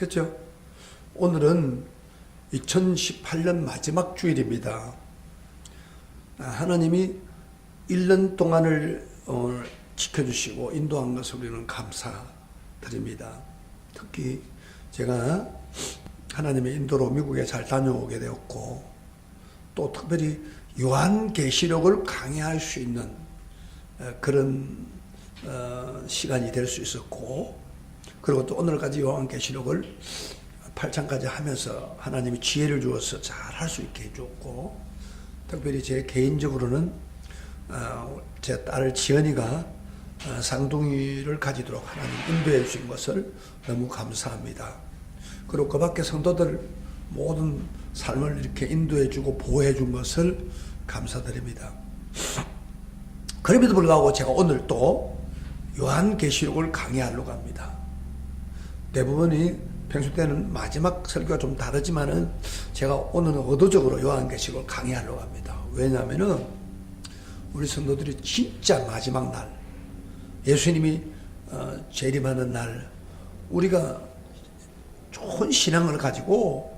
그렇죠? 오늘은 2018년 마지막 주일입니다. 하나님이 1년 동안을 지켜주시고 인도한 것을 우리는 감사드립니다. 특히 제가 하나님의 인도로 미국에 잘 다녀오게 되었고, 또 특별히 요한계시록을 강의할 수 있는 그런 시간이 될 수 있었고, 그리고 또 오늘까지 요한계시록을 8장까지 하면서 하나님이 지혜를 주어서 잘 할 수 있게 해줬고, 특별히 제 개인적으로는 제 딸 지연이가 쌍둥이를 가지도록 하나님 인도해 주신 것을 너무 감사합니다. 그리고 그 밖에 성도들 모든 삶을 이렇게 인도해 주고 보호해 준 것을 감사드립니다. 그럼에도 불구하고 제가 오늘 또 요한계시록을 강의하려고 합니다. 대부분이 평소 때는 마지막 설교가 좀 다르지만은 제가 오늘은 의도적으로 요한계시록을 강의하려고 합니다. 왜냐하면은 우리 성도들이 진짜 마지막 날, 예수님이 재림하는 날, 우리가 좋은 신앙을 가지고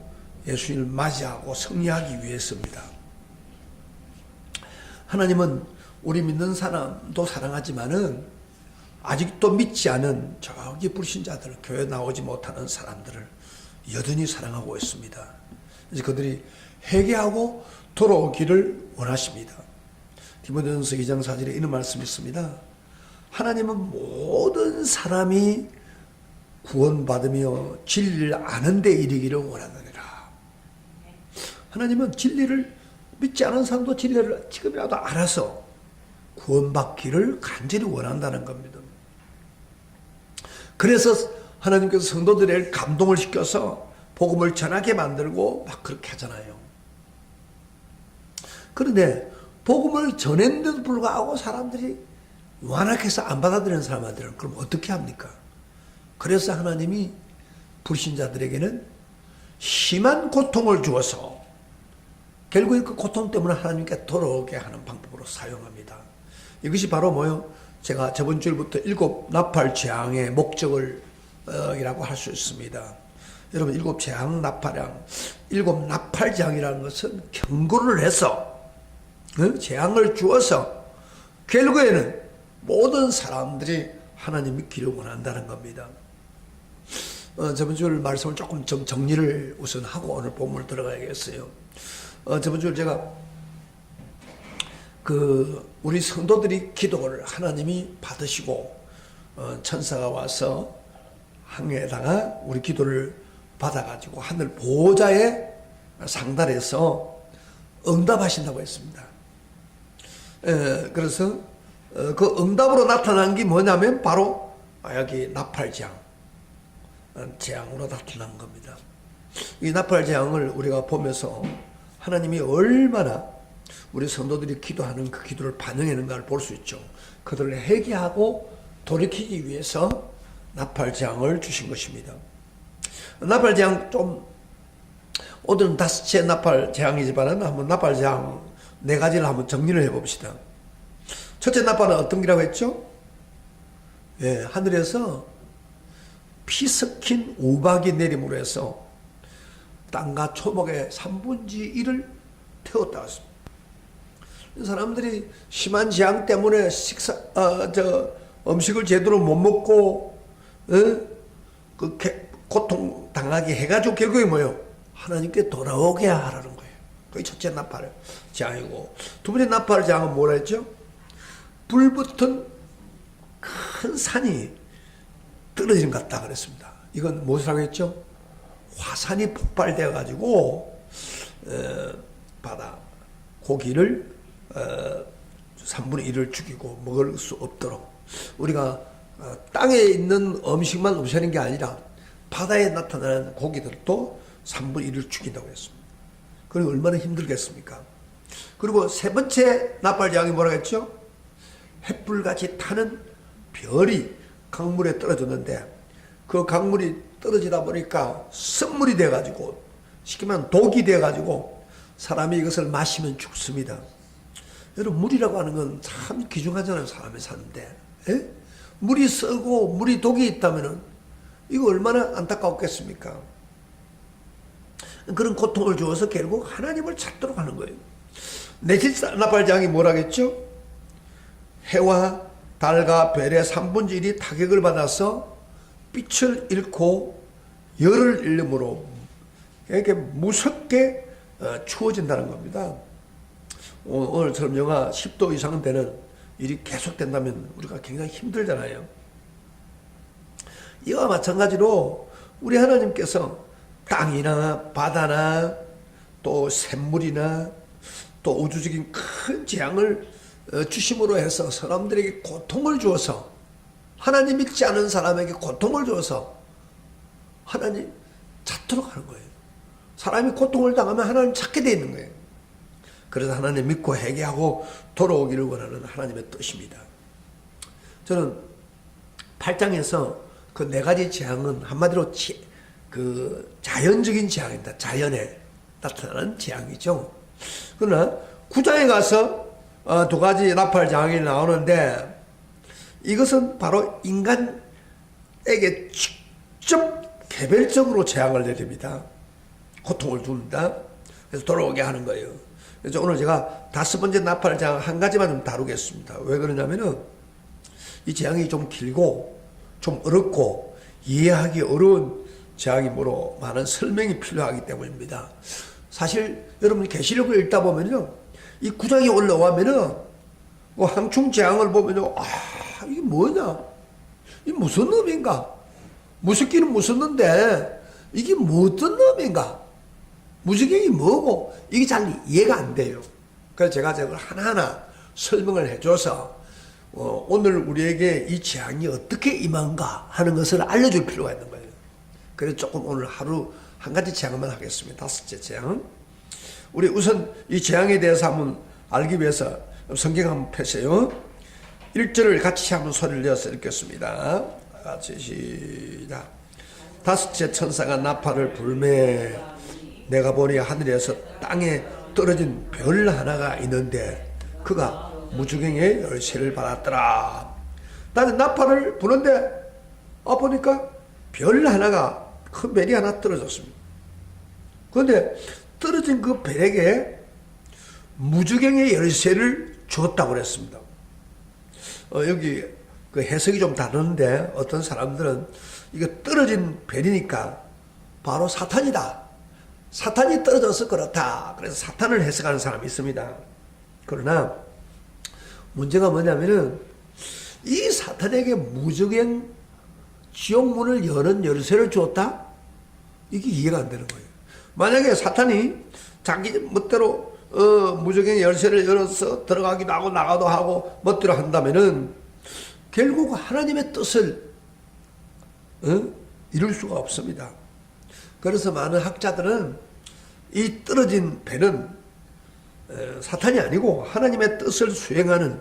예수님을 맞이하고 승리하기 위해서입니다. 하나님은 우리 믿는 사람도 사랑하지만은 아직도 믿지 않은 저기 불신자들, 교회 나오지 못하는 사람들을 여전히 사랑하고 있습니다. 그래서 그들이 회개하고 돌아오기를 원하십니다. 디모데전서 2장 4절에 이런 말씀이 있습니다. 하나님은 모든 사람이 구원받으며 진리를 아는 데 이르기를 원하느니라. 하나님은 진리를 믿지 않은 사람도 진리를 지금이라도 알아서 구원받기를 간절히 원한다는 겁니다. 그래서 하나님께서 성도들의 감동을 시켜서 복음을 전하게 만들고 막 그렇게 하잖아요. 그런데 복음을 전했는데도 불구하고 사람들이 완악해서 안 받아들이는 사람들은 그럼 어떻게 합니까? 그래서 하나님이 불신자들에게는 심한 고통을 주어서 결국에 그 고통 때문에 하나님께 돌아오게 하는 방법으로 사용합니다. 이것이 바로 뭐요? 제가 저번 주일부터 7 나팔 재앙의 목적을 이라고 할 수 있습니다. 여러분, 7 재앙 나팔장, 7 나팔 재앙이라는 것은 경고를 해서 재앙을 주어서 결국에는 모든 사람들이 하나님 믿기를 원한다는 겁니다. 저번 주 말씀을 조금 좀 정리를 우선 하고 오늘 본문을 들어가야겠어요. 저번 주 제가 우리 성도들이 기도를 하나님이 받으시고 천사가 와서 항해에다가 우리 기도를 받아가지고 하늘 보호자에 상달해서 응답하신다고 했습니다. 그래서 그 응답으로 나타난 게 뭐냐면 바로 여기 나팔재앙, 재앙으로 나타난 겁니다. 이 나팔재앙을 우리가 보면서 하나님이 얼마나 우리 성도들이 기도하는 그 기도를 반영하는가를 볼 수 있죠. 그들을 회개하고 돌이키기 위해서 나팔재앙을 주신 것입니다. 나팔재앙 오늘은 5째 나팔재앙이지만 한번 나팔재앙 4가지를 한번 정리를 해봅시다. 첫째 나팔은 어떤 기라고 했죠? 하늘에서 피 섞인 우박이 내림으로 해서 땅과 초목의 3분의 1을 태웠다 했습니다. 사람들이 심한 재앙 때문에 음식을 제대로 못 먹고 고통 당하게 해가지고 결국에 뭐예요? 하나님께 돌아오게 하라는 거예요. 그게 첫째 나팔 재앙이고, 두 번째 나팔 재앙은 뭐라 했죠? 불붙은 큰 산이 떨어지는 것 같다 그랬습니다. 이건 무엇이라고 했죠? 화산이 폭발되어 가지고 바다 고기를 3분의 1을 죽이고 먹을 수 없도록, 우리가 땅에 있는 음식만 없애는 게 아니라 바다에 나타나는 고기들도 3분의 1을 죽인다고 했습니다. 그리고 얼마나 힘들겠습니까? 그리고 세 번째 나팔재앙이 뭐라고 했죠? 횃불같이 타는 별이 강물에 떨어졌는데 그 강물이 떨어지다 보니까 습물이 돼가지고, 쉽게 말하면 독이 돼가지고 사람이 이것을 마시면 죽습니다. 여러분, 물이라고 하는 건 참 귀중하잖아요. 사람이 사는데. 물이 썩고 물이 독이 있다면은 이거 얼마나 안타까웠겠습니까? 그런 고통을 주어서 결국 하나님을 찾도록 하는 거예요. 넷째 나팔 재앙이 뭐라겠죠? 해와 달과 별의 3분의 1이 타격을 받아서 빛을 잃고 열을 잃음으로 이렇게 무섭게 추워진다는 겁니다. 오늘처럼 영하 10도 이상 되는 일이 계속된다면 우리가 굉장히 힘들잖아요. 이와 마찬가지로 우리 하나님께서 땅이나 바다나 또 샘물이나 또 우주적인 큰 재앙을 주심으로 해서 사람들에게 고통을 주어서, 하나님 믿지 않은 사람에게 고통을 주어서 하나님 찾도록 하는 거예요. 사람이 고통을 당하면 하나님 찾게 돼 있는 거예요. 그래서 하나님 믿고 회개하고 돌아오기를 원하는 하나님의 뜻입니다. 저는 8장에서 그 네 가지 재앙은 한마디로 그 자연적인 재앙입니다. 자연에 나타나는 재앙이죠. 그러나 9장에 가서 두 가지 나팔 재앙이 나오는데, 이것은 바로 인간에게 직접 개별적으로 재앙을 내립니다. 고통을 줍니다. 그래서 돌아오게 하는 거예요. 그래서 오늘 제가 5번째 나팔 재앙 한 가지만 좀 다루겠습니다. 왜 그러냐면은 이 재앙이 좀 길고 좀 어렵고 이해하기 어려운 재앙이므로 많은 설명이 필요하기 때문입니다. 사실 여러분 계시록을 읽다 보면요, 이 9장이 올라오면은 뭐 항충 재앙을 보면요, 이게 뭐냐, 이게 무슨 놈인가, 무섭기는 무섭는데 이게 무슨 놈인가, 무지개이 뭐고, 이게 잘 이해가 안 돼요. 그래서 제가 저걸 하나하나 설명을 해줘서 오늘 우리에게 이 재앙이 어떻게 임한가 하는 것을 알려줄 필요가 있는 거예요. 그래서 조금 오늘 하루 한 가지 재앙만 하겠습니다. 5째 재앙. 우리 우선 이 재앙에 대해서 한번 알기 위해서 성경 한번 펴세요. 1절을 같이 한번 소리를 내어서 읽겠습니다. 같이 시작. 5째 천사가 나팔을 불매 내가 보니 하늘에서 땅에 떨어진 별 하나가 있는데 그가 무주경의 열쇠를 받았더라. 나는 나팔을 부는데 보니까 별 하나가, 큰 별이 하나 떨어졌습니다. 그런데 떨어진 그 별에게 무주경의 열쇠를 주었다고 그랬습니다. 여기 그 해석이 좀 다르는데 어떤 사람들은 이거 떨어진 별이니까 바로 사탄이다, 사탄이 떨어져서 그렇다, 그래서 사탄을 해석하는 사람이 있습니다. 그러나 문제가 뭐냐면은 이 사탄에게 무주경 지옥문을 여는 열쇠를 주었다? 이게 이해가 안 되는 거예요. 만약에 사탄이 자기 멋대로 무주경의 열쇠를 열어서 들어가기도 하고 나가도 하고 멋대로 한다면은 결국 하나님의 뜻을 이룰 수가 없습니다. 그래서 많은 학자들은 이 떨어진 배는 사탄이 아니고 하나님의 뜻을 수행하는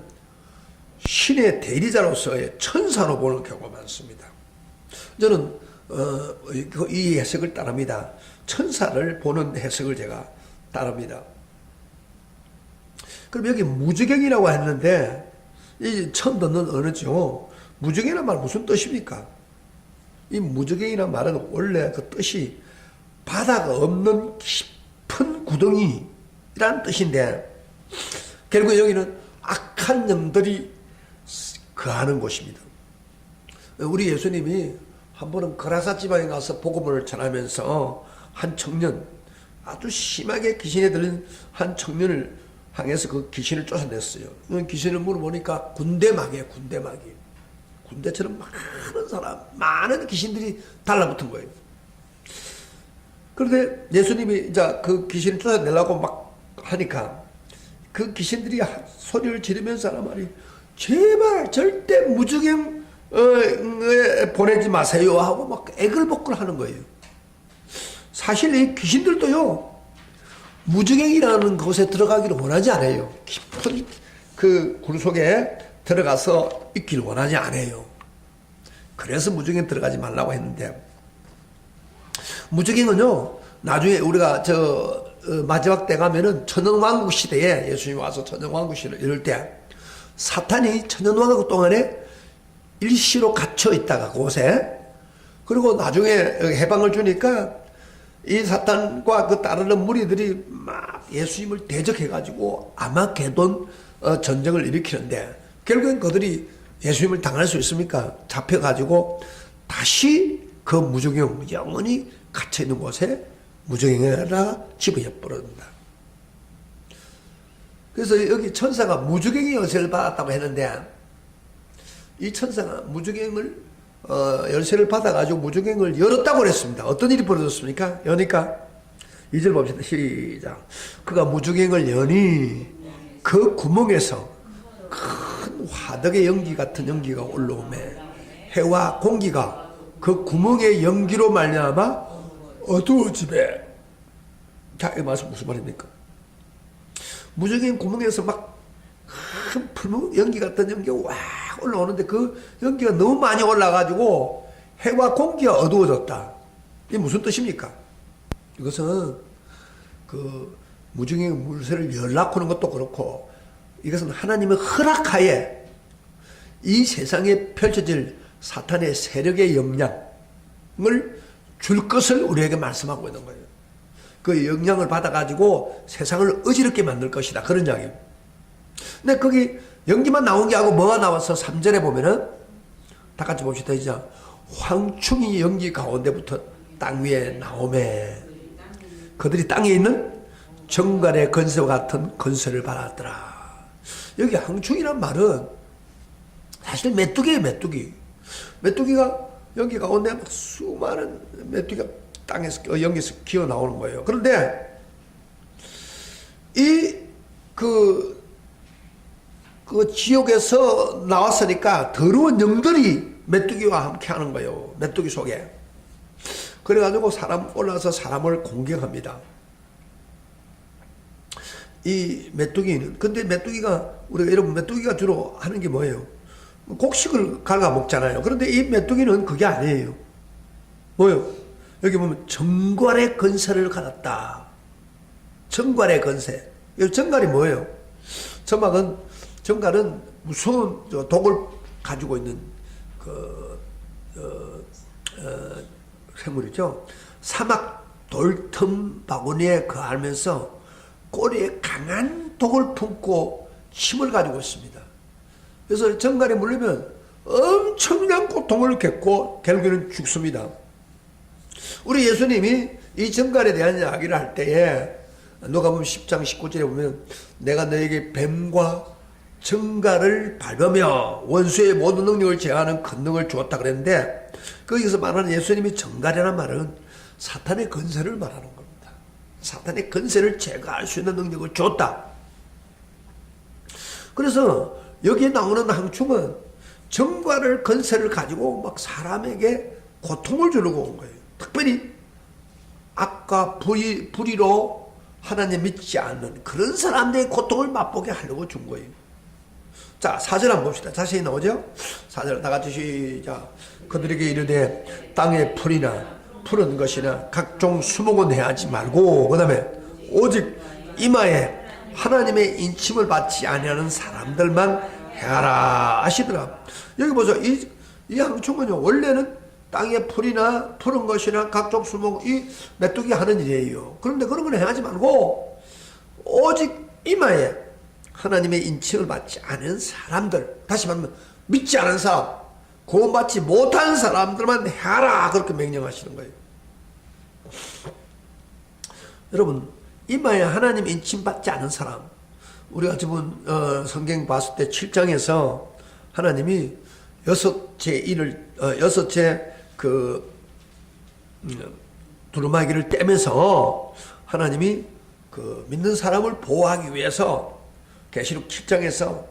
신의 대리자로서의 천사로 보는 경우가 많습니다. 저는 이 해석을 따릅니다. 천사를 보는 해석을 제가 따릅니다. 그럼 여기 무주경이라고 했는데 이 처음 듣는 언어죠. 무주경이란 말 무슨 뜻입니까? 이 무주경이란 말은 원래 그 뜻이 바다가 없는 깊은 구덩이란 뜻인데, 결국 여기는 악한 영들이 거하는 곳입니다. 우리 예수님이 한 번은 거라사 지방에 가서 복음을 전하면서 한 청년, 아주 심하게 귀신에 들린 한 청년을 향해서 그 귀신을 쫓아냈어요. 그 귀신을 물어보니까 군대막이에요, 군대막이. 군대처럼 많은 사람, 많은 귀신들이 달라붙은 거예요. 그런데 예수님이 이제 그 귀신을 쫓아내려고 막 하니까 그 귀신들이 소리를 지르면서 하는 말이, 제발 절대 무주경 보내지 마세요 하고 막 애걸복걸 하는 거예요. 사실 이 귀신들도요, 무주경이라는 곳에 들어가기를 원하지 않아요. 깊은 그 굴 속에 들어가서 있기를 원하지 않아요. 그래서 무주경 들어가지 말라고 했는데, 무주경은요, 나중에 우리가 마지막 때 가면은 천연왕국 시대에 예수님이 와서 천연왕국 시대를 이럴 때 사탄이 천연왕국 동안에 일시로 갇혀 있다가 곳에 그리고 나중에 해방을 주니까 이 사탄과 그 따르는 무리들이 막 예수님을 대적해가지고 아마게돈 전쟁을 일으키는데, 결국엔 그들이 예수님을 당할 수 있습니까? 잡혀가지고 다시 그 무저갱, 영원히 갇혀있는 곳에 무저갱에다 집어넣어 버립니다. 그래서 여기 천사가 무저갱이 열쇠를 받았다고 했는데, 이 천사가 무저갱을 열쇠를 받아가지고 무저갱을 열었다고 그랬습니다. 어떤 일이 벌어졌습니까? 여니까 2절 봅시다. 시작. 그가 무저갱을 여니 그 구멍에서 큰 화덕의 연기 같은 연기가 올라오매 해와 공기가 그 구멍의 연기로 말미암아 어두워지매. 자, 이 말씀 무슨 말입니까? 무저갱 구멍에서 막 큰 풀무 연기 같은 연기가 와 올라오는데, 그 연기가 너무 많이 올라가지고 해와 공기가 어두워졌다. 이게 무슨 뜻입니까? 이것은 그 무저갱 물새를 열라고 하는 것도 그렇고, 이것은 하나님의 허락하에 이 세상에 펼쳐질 사탄의 세력의 영향을 줄 것을 우리에게 말씀하고 있는 거예요. 그 영향을 받아가지고 세상을 어지럽게 만들 것이다, 그런 이야기예요. 근데 거기 연기만 나온 게 아니고 뭐가 나와서 3절에 보면은, 다 같이 봅시다. 이제 황충이 연기 가운데부터 땅 위에 나오매 그들이 땅에 있는 정갈의 건세와 같은 건세를 받았더라. 여기 황충이란 말은 사실 메뚜기예요. 메뚜기가 연기 가운데 막 수많은 메뚜기가 땅에서 연기에서 기어 나오는 거예요. 그런데 그 지옥에서 나왔으니까 더러운 영들이 메뚜기와 함께 하는 거예요. 메뚜기 속에. 그래가지고 사람 올라서 사람을 공격합니다. 이 메뚜기는, 근데 메뚜기가, 우리가 여러분 메뚜기가 주로 하는 게 뭐예요? 곡식을 갉아 먹잖아요. 그런데 이 메뚜기는 그게 아니에요. 뭐예요? 여기 보면 정갈의 건세를 가졌다. 정갈의 건세. 이 정갈이 뭐예요? 정갈은 무서운 독을 가지고 있는 생물이죠. 사막 돌틈 바구니에 거하면서 꼬리에 강한 독을 품고 힘을 가지고 있습니다. 그래서 정갈에 물리면 엄청난 고통을 겪고 결국에는 죽습니다. 우리 예수님이 이 정갈에 대한 이야기를 할 때에 누가복음 10장 19절에 보면 내가 너에게 뱀과 정갈을 밟으며 원수의 모든 능력을 제어하는 권능을 주었다 그랬는데, 거기서 말하는 예수님이 정갈이라는 말은 사탄의 건세를 말하는 겁니다. 사탄의 건세를 제거할 수 있는 능력을 줬다. 그래서 여기에 나오는 황충은 정갈을 건세를 가지고 막 사람에게 고통을 주려고 온 거예요. 특별히 악과 불의로 하나님 믿지 않는 그런 사람들의 고통을 맛보게 하려고 준 거예요. 자, 4절 한번 봅시다. 자세히 나오죠? 4절 다 같이 시작. 그들에게 이르되 땅의 풀이나 푸른 것이나 각종 수목은 해하지 말고, 그 다음에 오직 이마에 하나님의 인침을 받지 아니하는 사람들만 해하라 하시더라. 여기 보세요. 이 황충은요, 원래는 땅의 풀이나 푸른 것이나 각종 수목, 이 메뚜기 하는 일이에요. 그런데 그런 걸 해하지 말고 오직 이마에 하나님의 인칭을 받지 않은 사람들, 다시 말하면 믿지 않은 사람, 구원받지 못한 사람들만 해라, 그렇게 명령하시는 거예요. 여러분, 이마에 하나님 인칭 받지 않은 사람, 우리가 지금 성경 봤을 때 7장에서 하나님이 여섯째 두루마기를 떼면서 하나님이 그 믿는 사람을 보호하기 위해서 계시록 7장에서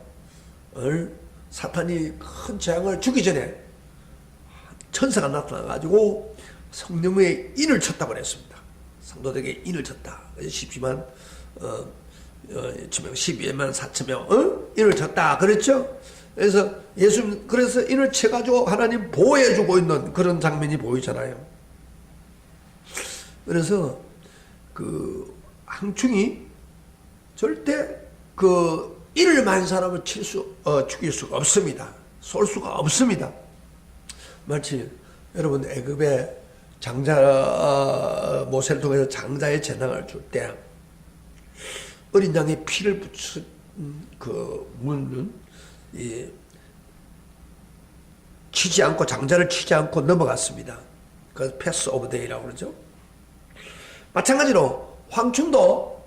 사탄이 큰 재앙을 주기 전에 천사가 나타나가지고 성령의 인을 쳤다고 그랬습니다. 성도들에게 인을 쳤다. 쉽지만 12만 4천 명 인을 쳤다 그랬죠. 그래서 그래서 인을 쳐가지고 하나님 보호해주고 있는 그런 장면이 보이잖아요. 그래서 그 황충이 절대 그 인을 많은 사람을 죽일 수가 없습니다. 쏠 수가 없습니다. 마치 여러분 애굽에 장자 모세를 통해서 장자의 재앙을 줄 때 어린 양의 피를 붙인 그 문은 치지 않고 장자를 치지 않고 넘어갔습니다. 그래서 패스 오브 데이라고 그러죠. 마찬가지로 황충도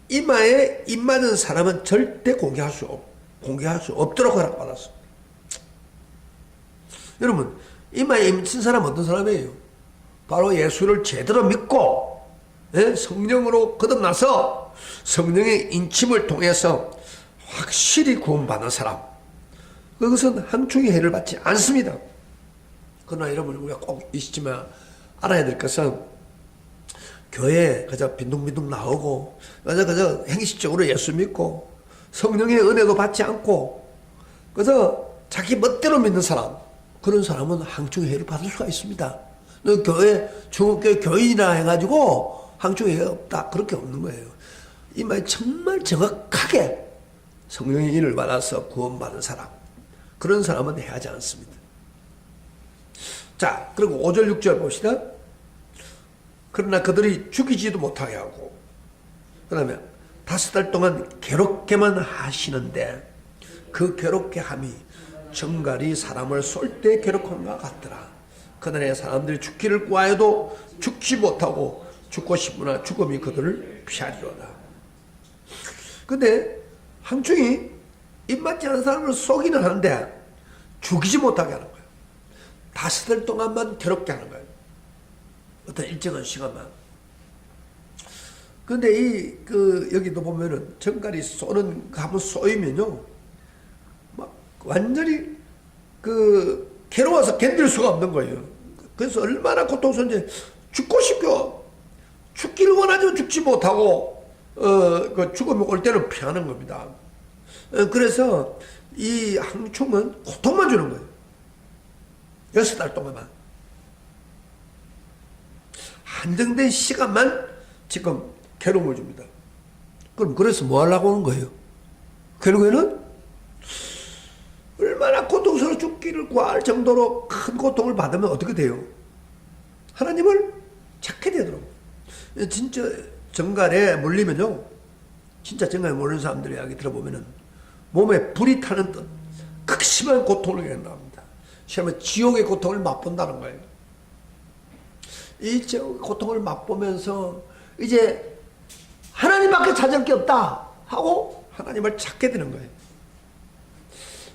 이마에 입 맞은 사람은 절대 공개할 수 없도록 허락받았습니다. 여러분 이마에 입 맞은 사람은 어떤 사람이에요? 바로 예수를 제대로 믿고 성령으로 거듭나서 성령의 인침을 통해서 확실히 구원받은 사람, 그것은 한충의 해를 받지 않습니다. 그러나 여러분 우리가 꼭 있지만 알아야 될 것은 교회에 그저 빈둥빈둥 나오고 그저 행식적으로 예수 믿고 성령의 은혜도 받지 않고 그저 자기 멋대로 믿는 사람, 그런 사람은 항충의 해를 받을 수가 있습니다. 너 교회 중국교회 교인이라 해가지고 항충의 해가 없다, 그렇게 없는 거예요. 이 말 정말 정확하게 성령의 인을 받아서 구원받은 사람, 그런 사람은 해하지 않습니다. 자, 그리고 5절 6절 봅시다. 그러나 그들이 죽이지도 못하게 하고 그 다음에 5달 동안 괴롭게만 하시는데 그 괴롭게 함이 정갈이 사람을 쏠 때 괴롭힌 것 같더라. 그날에 사람들이 죽기를 구하여도 죽지 못하고 죽고 싶으나 죽음이 그들을 피하리로다. 근데 항충이 입맞지 않은 사람을 쏘기는 하는데 죽이지 못하게 하는 거예요. 5달 동안만 괴롭게 하는 거예요. 어떤 일정한 시간만. 근데 여기도 보면은 정갈이 쏘는, 한번 쏘이면요, 막 완전히 괴로워서 견딜 수가 없는 거예요. 그래서 얼마나 고통스러운지 죽고 싶고, 죽기를 원하지만 죽지 못하고, 그 죽음이 올 때는 피하는 겁니다. 그래서 이 항충은 고통만 주는 거예요. 6달 동안만. 한정된 시간만 지금 괴로움을 줍니다. 그럼 그래서 뭐 하려고 하는 거예요? 결국에는 얼마나 고통스러워 죽기를 구할 정도로 큰 고통을 받으면 어떻게 돼요? 하나님을 찾게 되더라고요. 진짜 정갈에 물리면요, 진짜 정갈에 물리는 사람들의 이야기 들어보면은 몸에 불이 타는 듯 극심한 고통을 겪는답니다. 시험에 지옥의 고통을 맛본다는 거예요. 이 고통을 맛보면서 이제 하나님밖에 찾을 게 없다 하고 하나님을 찾게 되는 거예요.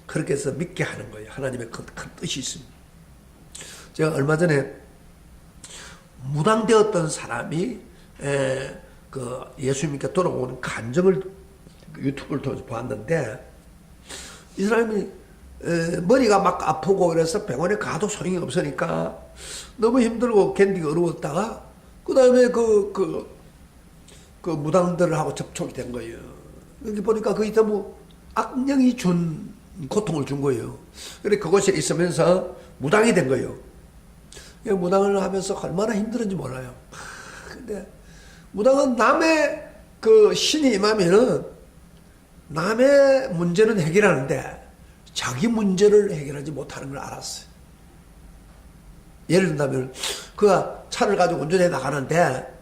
그렇게 해서 믿게 하는 거예요. 하나님의 큰 뜻이 있습니다. 제가 얼마 전에 무당되었던 사람이 예수 믿게 돌아오는 간증을 유튜브를 통해서 보았는데, 이 사람이 머리가 막 아프고 그래서 병원에 가도 소용이 없으니까 너무 힘들고 견디기 어려웠다가 그 다음에 그 무당들하고 접촉이 된 거예요. 여기 보니까 거기 너무 악령이 준 고통을 준 거예요. 그래 그곳에 있으면서 무당이 된 거예요. 무당을 하면서 얼마나 힘들었는지 몰라요. 근데 무당은 남의 신이 임하면은 남의 문제는 해결하는데 자기 문제를 해결하지 못하는 걸 알았어요. 예를 든다면 그가 차를 가지고 운전해 나가는데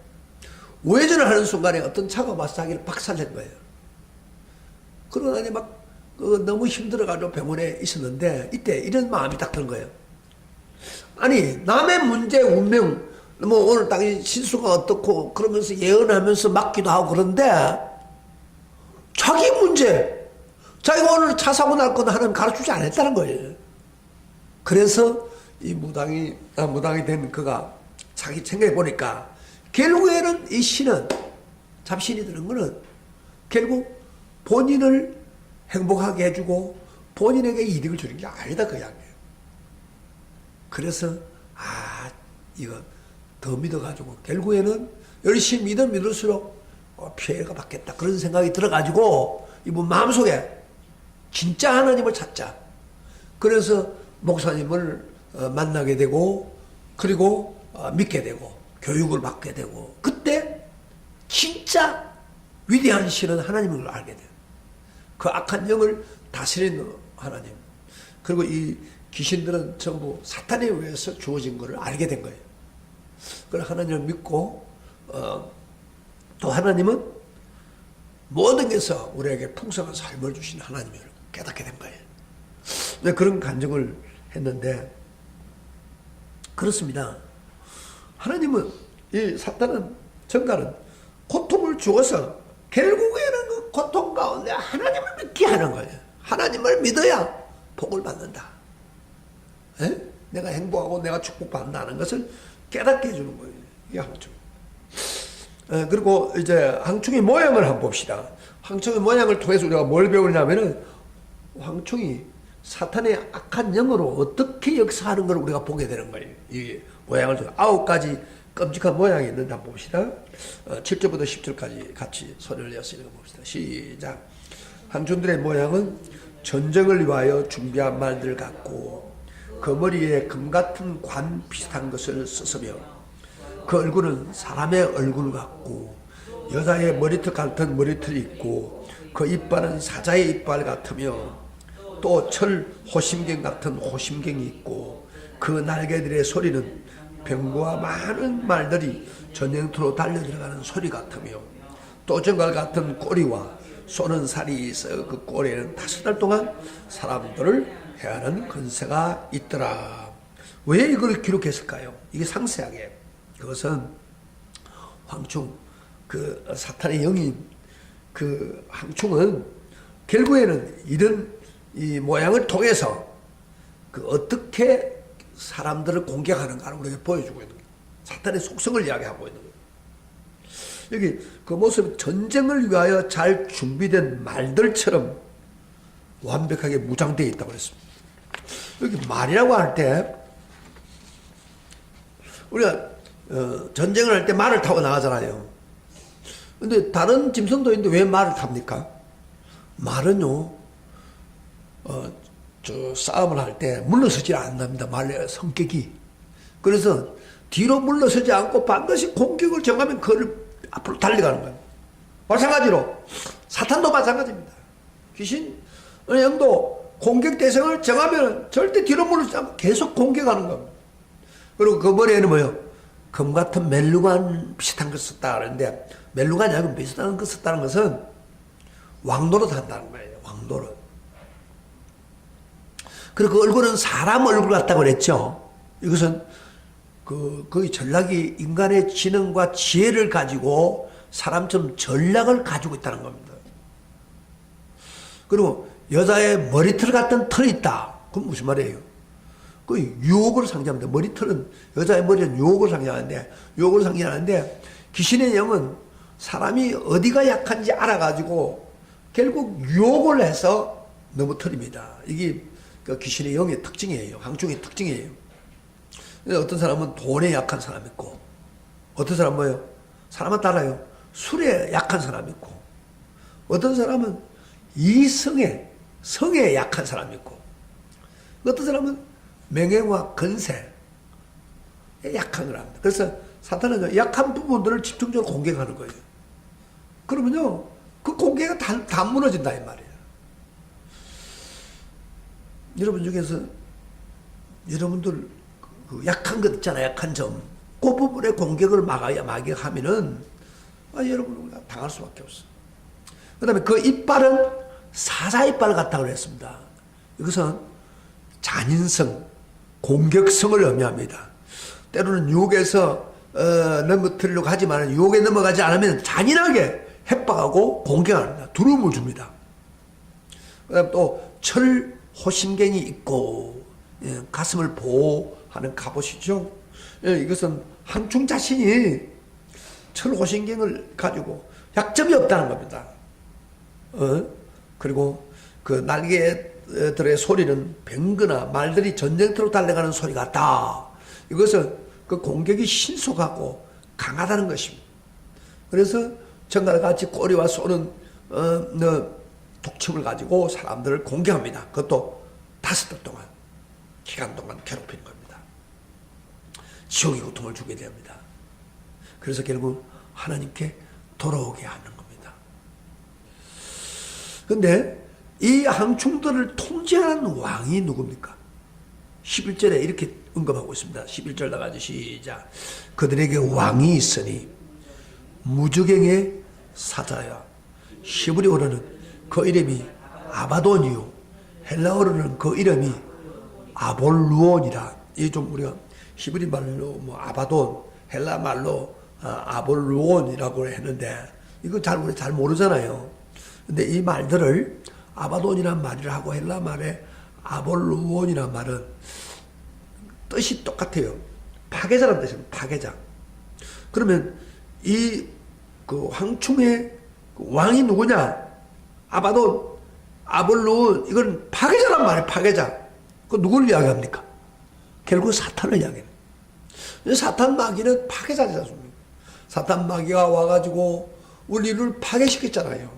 우회전을 하는 순간에 어떤 차가 와서 자기를 박살낸 거예요. 그러고 나니 막 너무 힘들어가지고 병원에 있었는데 이때 이런 마음이 딱 드는 거예요. 아니 남의 문제 운명, 뭐 오늘 딱 신수가 어떻고 그러면서 예언하면서 맞기도 하고 그런데 자기 문제, 자기가 오늘 차 사고 날 건 하나님 가르치지 않았다는 거예요. 그래서 이 무당이 된 그가 자기 생각해 보니까 결국에는 이 신은, 잡신이 드는 거는 결국 본인을 행복하게 해주고 본인에게 이득을 주는 게 아니다, 그 이야기예요. 그래서 이거 더 믿어가지고 결국에는 열심히 믿을수록 피해가 받겠다, 그런 생각이 들어가지고 이분 마음속에 진짜 하나님을 찾자. 그래서 목사님을 만나게 되고 그리고 믿게 되고 교육을 받게 되고, 그때 진짜 위대한 신은 하나님을 알게 돼요. 그 악한 영을 다스리는 하나님, 그리고 이 귀신들은 전부 사탄에 의해서 주어진 것을 알게 된 거예요. 그걸 하나님을 믿고 또 하나님은 모든 것에서 우리에게 풍성한 삶을 주신 하나님을 깨닫게 된 거예요. 그런 간증을 했는데 그렇습니다. 하나님은 이 사탄은 전갈은 고통을 주어서 결국에는 그 고통 가운데 하나님을 믿게 하는 거예요. 하나님을 믿어야 복을 받는다. 에? 내가 행복하고 내가 축복받는다는 것을 깨닫게 해주는 거예요. 이게 항충. 그리고 이제 항충의 모양을 한번 봅시다. 항충의 모양을 통해서 우리가 뭘 배우냐면은 황충이 사탄의 악한 영으로 어떻게 역사하는 걸 우리가 보게 되는 거예요. 이 모양을 통해 9가지 끔찍한 모양이 있는데 한번 봅시다. 7절부터 10절까지 같이 소리를 내어서 읽어봅시다. 시작. 항충들의 모양은 전쟁을 위하여 준비한 말들 같고 그 머리에 금 같은 관 비슷한 것을 썼으며 그 얼굴은 사람의 얼굴 같고 여자의 머리털 같은 머리털이 있고 그 이빨은 사자의 이빨 같으며 또 철 호심경 같은 호심경이 있고 그 날개들의 소리는 병과 많은 말들이 전쟁터로 달려들어가는 소리 같으며 또 정갈 같은 꼬리와 쏘는 살이 있어 그 꼬리에는 5달 동안 사람들을 해하는 근세가 있더라. 왜 이걸 기록했을까요? 이게 상세하게. 그것은 황충, 그 사탄의 영인 그 황충은 결국에는 이런 이 모양을 통해서 그 어떻게 사람들을 공격하는가를 우리에게 보여주고 있는 거예요. 사탄의 속성을 이야기하고 있는 거예요. 여기 그 모습이 전쟁을 위하여 잘 준비된 말들처럼 완벽하게 무장되어 있다고 그랬습니다. 여기 말이라고 할 때 우리가 전쟁을 할 때 말을 타고 나가잖아요. 근데 다른 짐승도 있는데 왜 말을 탑니까? 말은요, 싸움을 할 때 물러서지 않는답니다. 말의 성격이. 그래서 뒤로 물러서지 않고 반드시 공격을 정하면 그를 앞으로 달려가는 거예요. 마찬가지로 사탄도 마찬가지입니다. 귀신, 영도 공격 대상을 정하면 절대 뒤로 물러서지 않고 계속 공격하는 겁니다. 그리고 그 머리에는 뭐요? 금 같은 멜루관 비슷한 걸 썼다 그러는데 멜루관이 아니고 비슷한 걸 썼다는 것은 왕노릇 한다는 거예요. 왕노릇. 그리고 그 얼굴은 사람 얼굴 같다고 그랬죠. 이것은 거의 전략이 인간의 지능과 지혜를 가지고 사람처럼 전략을 가지고 있다는 겁니다. 그리고 여자의 머리털 같은 털이 있다. 그건 무슨 말이에요? 그 유혹을 상징합니다. 머리털은, 여자의 머리는 유혹을 상징하는데, 유혹을 상징하는데, 귀신의 영은 사람이 어디가 약한지 알아가지고 결국 유혹을 해서 넘어뜨립니다. 이게 그 귀신의 영의 특징이에요. 항충의 특징이에요. 어떤 사람은 돈에 약한 사람 있고, 어떤 사람은 뭐예요? 사람은 따라요. 술에 약한 사람 있고, 어떤 사람은 성에 약한 사람 있고, 어떤 사람은 명예와 근세에 약한 걸 합니다. 그래서 사탄은 약한 부분들을 집중적으로 공격하는 거예요. 그러면요, 그 공격이 다 무너진다, 이 말이에요. 여러분 중에서 여러분들 그 약한 것 있잖아요. 약한 점. 그 부분의 공격을 막하면은 여러분 당할 수밖에 없어요. 그 다음에 그 이빨은 사자 이빨 같다고 그랬습니다. 이것은 잔인성, 공격성을 의미합니다. 때로는 유혹에서 넘어뜨리려고 하지만 유혹에 넘어가지 않으면 잔인하게 협박하고 공격합니다. 두려움을 줍니다. 그 다음에 또 철 호심경이 있고 가슴을 보호하는 갑옷이죠. 이것은 항충 자신이 철 호심경을 가지고 약점이 없다는 겁니다. 그리고 그 날개들의 소리는 병거나 말들이 전쟁터로 달려가는 소리 같다. 이것은 그 공격이 신속하고 강하다는 것입니다. 그래서 정갈같이 꼬리와 쏘는 독침을 가지고 사람들을 공격합니다. 그것도 5달 동안, 기간 동안 괴롭히는 겁니다. 지옥의 고통을 주게 됩니다. 그래서 결국 하나님께 돌아오게 하는 겁니다. 그런데 이 항충들을 통제하는 왕이 누굽니까? 11절에 이렇게 언급하고 있습니다. 11절 나가죠. 시작. 그들에게 왕이 있으니 무주경의 사자야. 히브리어로는 그 이름이 아바돈이요, 헬라어로는 그 이름이 아볼루온이라. 이 좀 우리가 히브리 말로 뭐 아바돈, 헬라 말로 아볼루온이라고 했는데 이거 우리 잘 모르잖아요. 근데 이 말들을 아바돈이란 말을 하고 헬라 말에 아볼루온이란 말은 뜻이 똑같아요. 파괴자란 뜻입니다. 파괴자. 그러면 이 그 황충의 왕이 누구냐? 아바돈, 아볼루온, 이건 파괴자란 말이에요. 파괴자. 그 누구를 이야기합니까? 결국 사탄을 이야기해요. 사탄 마귀는 파괴자지 않습니까? 사탄 마귀가 와가지고 우리를 파괴시켰잖아요.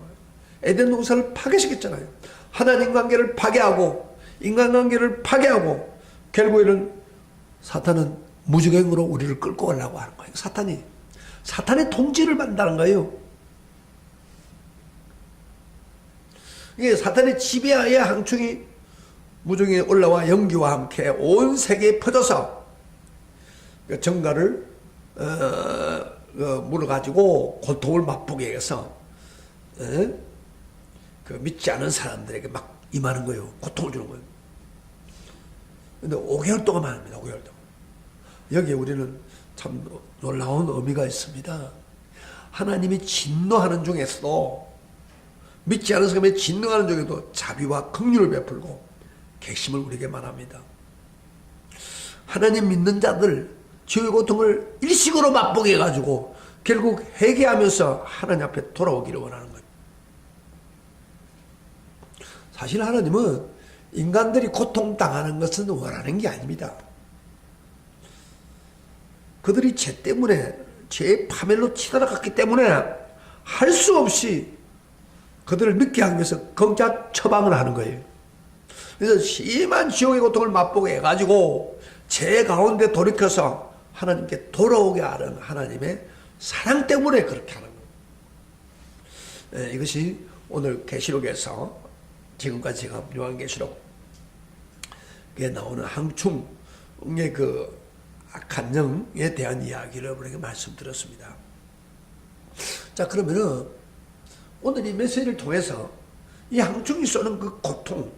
에덴 동산을 파괴시켰잖아요. 하나님 관계를 파괴하고 인간관계를 파괴하고 결국에는 사탄은 무주경으로 우리를 끌고 가려고 하는 거예요. 사탄의 통치를 받는다는 거예요. 이게 사탄의 지배하에 황충이 무중에 올라와 연기와 함께 온 세계에 퍼져서 정가를 물어가지고 고통을 맛보게 해서 그 믿지 않은 사람들에게 막 임하는 거예요. 고통을 주는 거예요. 근데 5개월 동안만 합니다. 5개월 동안. 여기에 우리는 참 놀라운 의미가 있습니다. 하나님이 진노하는 중에서도, 믿지 않은 사람의 진노하는 중에도 자비와 긍휼을 베풀고 객심을 우리에게 말합니다. 하나님 믿는 자들 죄의 고통을 일식으로 맛보게 해가지고 결국 회개하면서 하나님 앞에 돌아오기를 원하는 거예요. 사실 하나님은 인간들이 고통당하는 것은 원하는 게 아닙니다. 그들이 죄 때문에, 죄의 파멸로 치달아갔기 때문에 할 수 없이 그들을 믿게 하기 위해서 검작 처방을 하는 거예요. 그래서 심한 지옥의 고통을 맛보게 해가지고 죄 가운데 돌이켜서 하나님께 돌아오게 하는 하나님의 사랑 때문에 그렇게 하는 거예요. 이것이 오늘 계시록에서 지금까지 제가 요한계시록에 나오는 황충의 그 악한 영에 대한 이야기를 우리에게 말씀드렸습니다. 자, 그러면은 오늘 이 메시지를 통해서 이 황충이 쏘는 그 고통,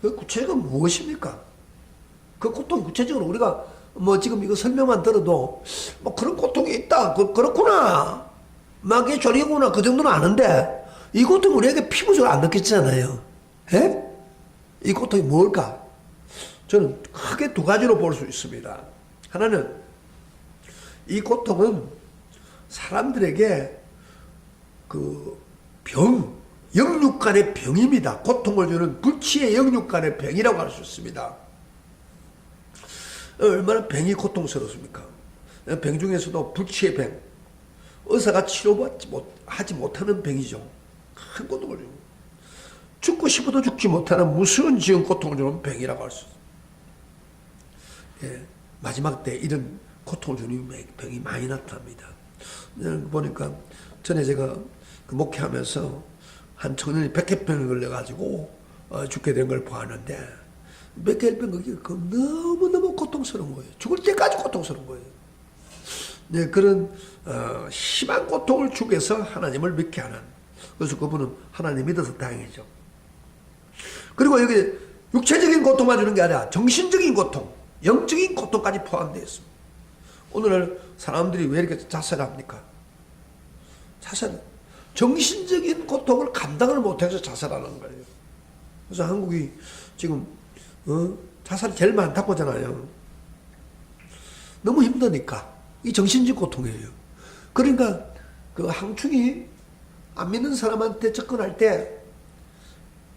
그 구체적으로 무엇입니까? 그 고통 구체적으로 우리가 뭐 지금 이거 설명만 들어도 뭐 그런 고통이 있다, 그렇구나, 막 이게 저리구나, 그 정도는 아는데 이 고통 우리에게 피부적으로 안 느꼈잖아요. 예? 이 고통이 뭘까? 저는 크게 두 가지로 볼 수 있습니다. 하나는 이 고통은 사람들에게 그 영육 간의 병입니다. 고통을 주는 불치의 영육 간의 병이라고 할 수 있습니다. 얼마나 병이 고통스럽습니까? 병 중에서도 불치의 병, 의사가 하지 못하는 병이죠. 큰 고통을 주고 죽고 싶어도 죽지 못하는 무서운 지은 고통을 주는 병이라고 할 수 있습니다. 예, 마지막 때 이런 고통을 주는 병이 많이 나타납니다. 보니까 전에 제가 그 목회하면서 한 청년이 백혈병을 걸려가지고 죽게 된 걸 보았는데, 백혈병 그게 너무너무 고통스러운 거예요. 죽을 때까지 고통스러운 거예요. 네, 그런 심한 고통을 주기 위해서 하나님을 믿게 하는, 그래서 그분은 하나님 믿어서 다행이죠. 그리고 여기 육체적인 고통만 주는 게 아니라 정신적인 고통, 영적인 고통까지 포함되어 있습니다. 오늘날 사람들이 왜 이렇게 자살합니까? 정신적인 고통을 감당을 못해서 자살하는 거예요. 그래서 한국이 지금 자살이 제일 많다고 하잖아요. 너무 힘드니까. 이 정신적 고통이에요. 그러니까 그 황충이 안 믿는 사람한테 접근할 때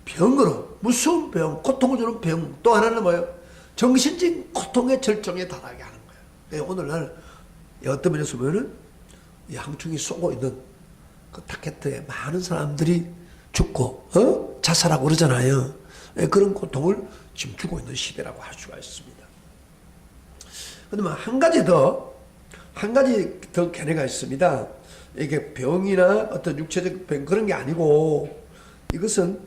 병으로, 무서운 병, 고통을 주는 병, 또 하나는 뭐예요? 정신적인 고통의 절정에 달하게 하는 거예요. 오늘날 어떤 면에서 보면은 이 황충이 쏘고 있는 그 타켓에 많은 사람들이 죽고 자살하고 그러잖아요. 그런 고통을 지금 주고 있는 시대라고 할 수가 있습니다. 그러면 한 가지 더 견해가 있습니다. 이게 병이나 어떤 육체적 병 그런 게 아니고, 이것은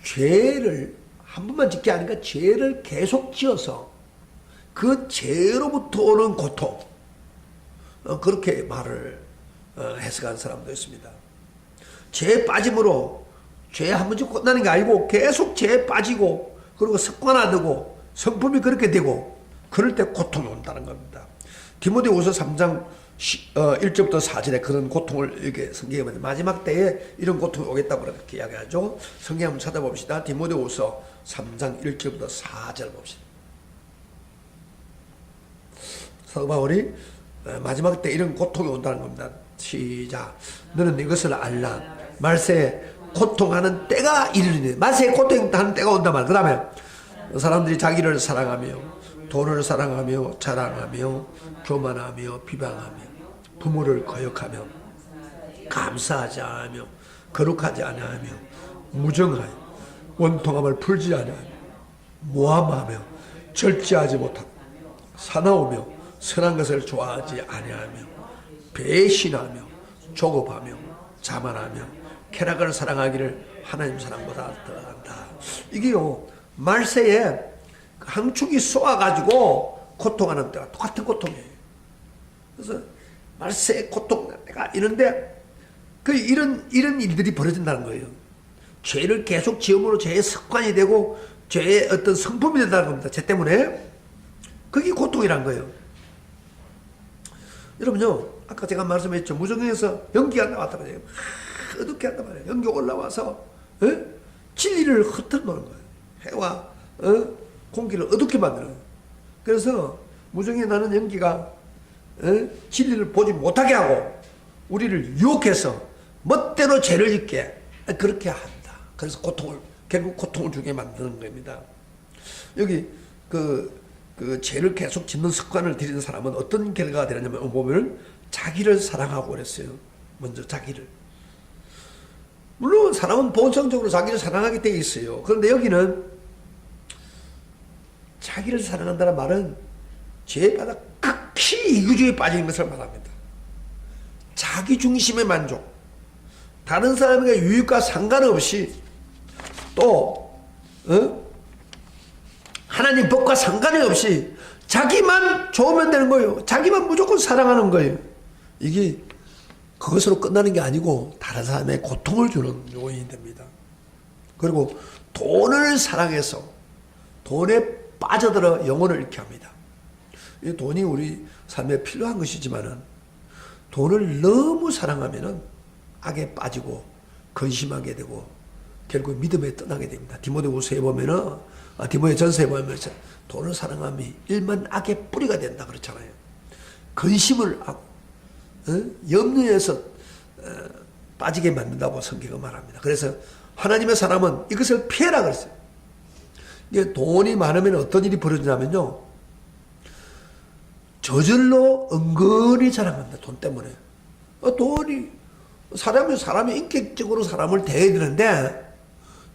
죄를 한 번만 짓게 아니라 죄를 계속 지어서 그 죄로부터 오는 고통, 그렇게 말을 해석한 사람도 있습니다. 죄에 빠짐으로 죄에 한 번씩 끝나는 게 아니고 계속 죄에 빠지고 그리고 습관화되고 성품이 그렇게 되고 그럴 때 고통이 온다는 겁니다. 디모데후서 3장 1절부터 4절에 그런 고통을 이렇게 성경에 보면 마지막 때에 이런 고통이 오겠다고 그렇게 이야기하죠. 성경 한번 찾아봅시다. 디모데후서 3장 1절부터 4절 봅시다. 사도 바울이 마지막 때 이런 고통이 온다는 겁니다. 시작. 너는 이것을 알라. 말세에 고통하는 때가 이르리니. 말세에 고통하는 때가 온단 말이야. 그 다음에 사람들이 자기를 사랑하며 돈을 사랑하며 자랑하며 교만하며 비방하며 부모를 거역하며 감사하지 않으며 거룩하지 않으며 무정하여 원통함을 풀지 않으며 모함하며 절제하지 못하고 사나우며 선한 것을 좋아하지 아니하며 배신하며 조급하며 자만하며 쾌락을 사랑하기를 하나님 사랑보다 더한다. 이게요 말세에 항축이 쏘아가지고 고통하는 때가 똑같은 고통이에요. 그래서 말세에 고통하는 때가 이런데 이런 일들이 벌어진다는 거예요. 죄를 계속 지음으로 죄의 습관이 되고 죄의 어떤 성품이 된다는 겁니다. 죄 때문에. 그게 고통이란 거예요. 여러분요, 아까 제가 말씀했죠. 무정에서 연기가 나왔단 말이에요. 어둡게 한단 말이에요. 연기 올라와서 진리를 흩어놓는 거예요. 해와 공기를 어둡게 만드는 거예요. 그래서 무정에 나는 연기가 진리를 보지 못하게 하고 우리를 유혹해서 멋대로 죄를 짓게 그렇게 한다. 그래서 결국 고통을 주게 만드는 겁니다. 여기 그 죄를 계속 짓는 습관을 들이는 사람은 어떤 결과가 되느냐면 보면 자기를 사랑하고 그랬어요. 먼저 자기를. 물론 사람은 본성적으로 자기를 사랑하게 돼 있어요. 그런데 여기는 자기를 사랑한다는 말은 죄에 빠져 극히 이기주의에 빠지는 것을 말합니다. 자기 중심의 만족, 다른 사람에게 유익과 상관없이 또 하나님 법과 상관이 없이 자기만 좋으면 되는 거예요. 자기만 무조건 사랑하는 거예요. 이게 그것으로 끝나는 게 아니고 다른 사람의 고통을 주는 요인이 됩니다. 그리고 돈을 사랑해서 돈에 빠져들어 영혼을 잃게 합니다. 이 돈이 우리 삶에 필요한 것이지만은 돈을 너무 사랑하면은 악에 빠지고 근심하게 되고 결국 믿음에 떠나게 됩니다. 디모데후서에 보면은 디모데전서에 보면 돈을 사랑함이 일만 악의 뿌리가 된다 그렇잖아요. 근심을 하고 염려에서 빠지게 만든다고 성경은 말합니다. 그래서 하나님의 사람은 이것을 피해라 그랬어요. 이게 돈이 많으면 어떤 일이 벌어지냐면요, 저절로 은근히 자랑합니다. 돈 때문에. 돈이 사람이 인격적으로 사람을 대해야 되는데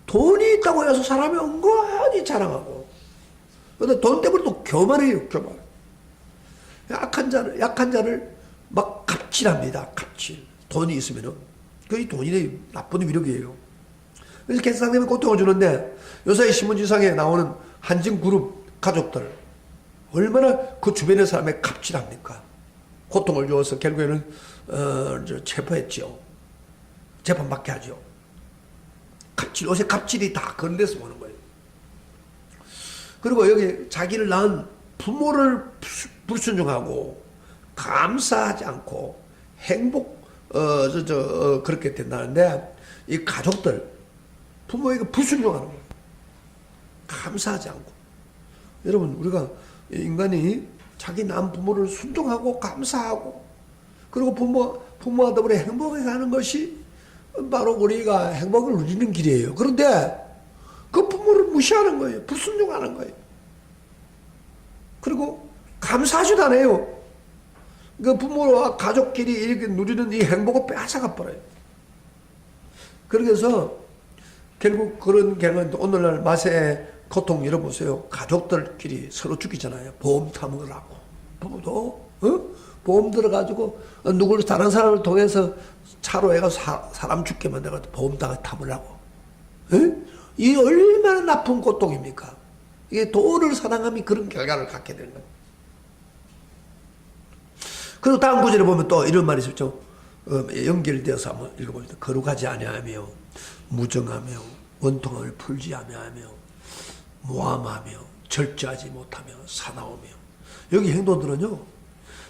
돈이 있다고 해서 사람이 은근히 자랑하고, 근데 돈 때문에 또 교만해요. 교만. 약한 자를 막 갑질합니다. 갑질. 돈이 있으면은 그게 돈이 나쁜 위력이에요. 그래서 개상되면 고통을 주는데 요새 신문지상에 나오는 한진그룹 가족들 얼마나 그 주변의 사람에 갑질합니까? 고통을 주어서 결국에는 체포했죠. 재판받게 하죠. 갑질, 요새 갑질이 다 그런 데서 오는 거예요. 그리고 여기 자기를 낳은 부모를 불순종하고 감사하지 않고 그렇게 된다는데 이 가족들 부모에게 불순종하는 거예요. 감사하지 않고. 여러분, 우리가 인간이 자기 낳은 부모를 순종하고 감사하고 그리고 부모와 더불어 행복하게 가는 것이 바로 우리가 행복을 누리는 길이에요. 그런데 그 부모를 무시하는 거예요. 불순종하는 거예요. 그리고 감사하지도 않아요. 그 부모와 가족끼리 이렇게 누리는 이 행복을 빼앗아가 버려요. 그래서 결국 그런 경우는 오늘날 마세의 고통 열어보세요. 가족들끼리 서로 죽이잖아요. 보험 탐을 하고. 부모도 보험 들어가지고 누구를 다른 사람을 통해서 차로 해가지고 사람 죽게 만들어가지고 보험 탐을 하고. 이 얼마나 나쁜 고통입니까? 이게 돈을 사랑함이 그런 결과를 갖게 되는 거예요. 그리고 다음 구절에 보면 또 이런 말이 있었죠. 연결되어서 한번 읽어봅니다. 거룩하지 아니하며 무정하며 원통함을 풀지 아니하며 모함하며 절제하지 못하며 사나우며. 여기 행동들은요,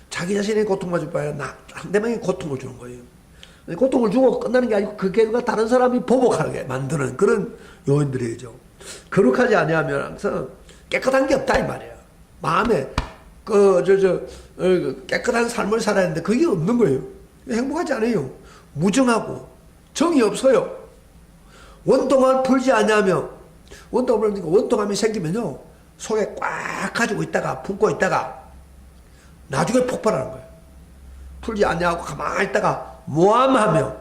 자기 자신의 고통만 줄 바에 상대방의 고통을 주는 거예요. 고통을 주고 끝나는 게 아니고 그 결과 다른 사람이 보복하게 만드는 그런 요인들이죠. 거룩하지 아니하면 항상 깨끗한 게 없다 이 말이에요. 마음에 깨끗한 삶을 살아야 하는데 그게 없는 거예요. 행복하지 않아요. 무정하고 정이 없어요. 원통함을 풀지 않냐며. 원통함이 생기면요, 속에 꽉 가지고 있다가 품고 있다가 나중에 폭발하는 거예요. 풀지 않냐고 가만히 있다가 모함하며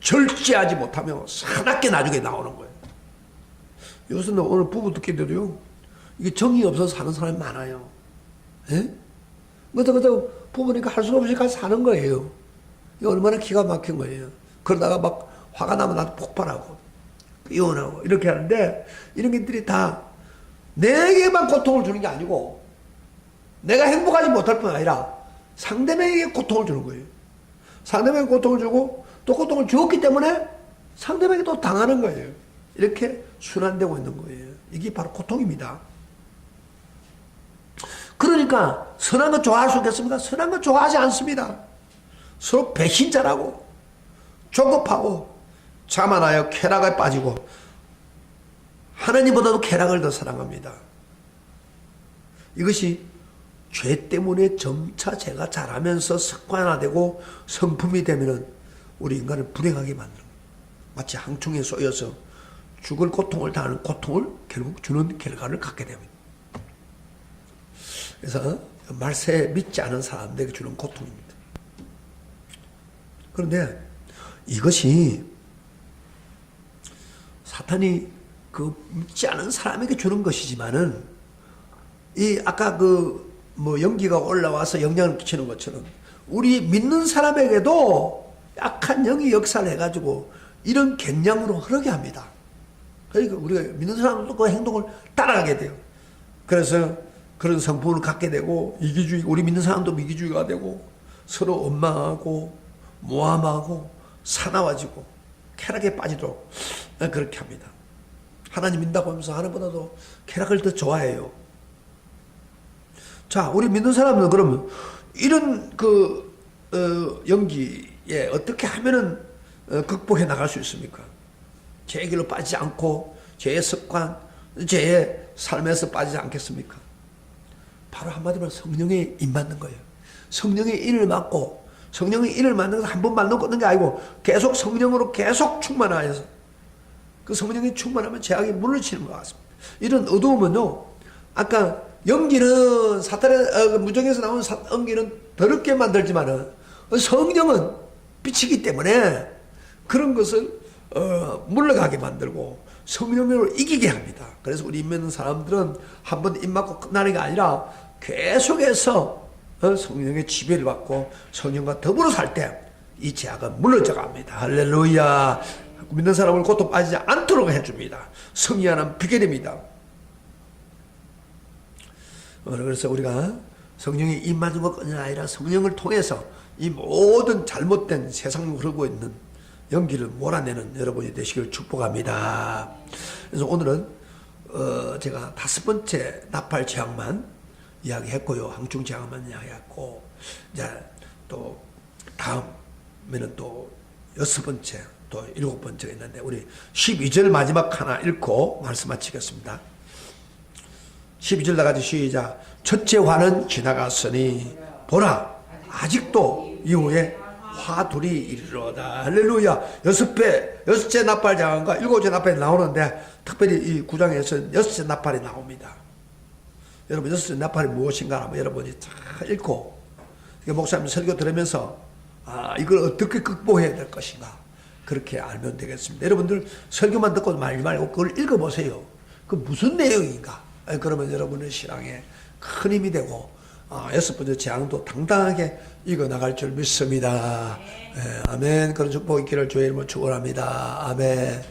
절제하지 못하며 사납게 나중에 나오는 거예요. 요새는 오늘 부부들끼리도요, 이게 정이 없어서 사는 사람이 많아요. 예? 그것도 부부니까 할 수 없이 같이 사는 거예요. 이게 얼마나 기가 막힌 거예요. 그러다가 막 화가 나면 나도 폭발하고 이혼하고 이렇게 하는데, 이런 것들이 다 내게만 고통을 주는 게 아니고 내가 행복하지 못할 뿐 아니라 상대방에게 고통을 주는 거예요. 상대방에게 고통을 주고 또 고통을 주었기 때문에 상대방에게 또 당하는 거예요. 이렇게 순환되고 있는 거예요. 이게 바로 고통입니다. 그러니까 선한 거 좋아할 수 있겠습니까? 선한 거 좋아하지 않습니다. 서로 배신자라고 조급하고 자만하여 쾌락에 빠지고 하나님보다도 쾌락을 더 사랑합니다. 이것이 죄 때문에 점차 죄가 자라면서 습관화되고 성품이 되면은 우리 인간을 불행하게 만드는 거예요. 마치 항충에 쏘여서 죽을 고통을 당하는 고통을 결국 주는 결과를 갖게 됩니다. 그래서 말세 믿지 않은 사람들에게 주는 고통입니다. 그런데 이것이 사탄이 믿지 않은 사람에게 주는 것이지만은, 이 아까 연기가 올라와서 영향을 끼치는 것처럼 우리 믿는 사람에게도 약한 영이 역사를 해가지고 이런 갱량으로 흐르게 합니다. 그러니까 우리가 믿는 사람도 그 행동을 따라가게 돼요. 그래서 그런 성품을 갖게 되고, 우리 믿는 사람도 이기주의가 되고 서로 원망하고 모함하고 사나워지고 쾌락에 빠지도록 그렇게 합니다. 하나님 믿는다고 하면서 하나님보다도 쾌락을 더 좋아해요. 자, 우리 믿는 사람은 그러면 이런 연기에 어떻게 하면은 극복해 나갈 수 있습니까? 죄의 길로 빠지지 않고 죄의 습관, 죄의 삶에서 빠지지 않겠습니까? 바로 한마디로 성령의 임 받는 거예요. 성령의 인을 받고, 성령의 인을 받는 것은 한 번 받는 거 얻는 게 아니고 계속 성령으로 계속 충만하여서, 그 성령이 충만하면 죄악이 물리치는 것 같습니다. 이런 어두움은요, 아까 연기는 사탄의 무정에서 나온 연기는 더럽게 만들지만은 성령은 빛이기 때문에 그런 것을 물러가게 만들고 성령으로 이기게 합니다. 그래서 우리 믿는 사람들은 한 번 입 맞고 끝나는 게 아니라 계속해서 성령의 지배를 받고 성령과 더불어 살 때 이 죄악은 물러져 갑니다. 할렐루야. 믿는 사람을 고통 빠지지 않도록 해줍니다. 승리하는 비결입니다. 그래서 우리가 성령이 임하는 것뿐이 아니라 성령을 통해서 이 모든 잘못된 세상으로 흐르고 있는 연기를 몰아내는 여러분이 되시길 축복합니다. 그래서 오늘은 제가 5번째 나팔 재앙만 이야기했고요. 항충 재앙만 이야기했고, 이제 또 다음에는 또 6번째, 또 7번째가 있는데 우리 12절 마지막 하나 읽고 말씀 마치겠습니다. 12절 나가지 시작. 첫째 화는 지나갔으니 보라 아직도 이후에 화 둘이 이르러다. 할렐루야. 6째 나팔 장과 7째 나팔이 나오는데 특별히 이 9장에서는 6째 나팔이 나옵니다. 여러분 6째 나팔이 무엇인가 한번 여러분이 잘 읽고, 목사님 설교 들으면서 이걸 어떻게 극복해야 될 것인가 그렇게 알면 되겠습니다. 여러분들 설교만 듣고 말지 말고 그걸 읽어보세요. 그 무슨 내용인가. 그러면 여러분의 신앙에 큰 힘이 되고 6번째 재앙도 당당하게 이겨나갈 줄 믿습니다. 아멘. 그런 축복 있기를 주의 이름으로 축원합니다. 아멘.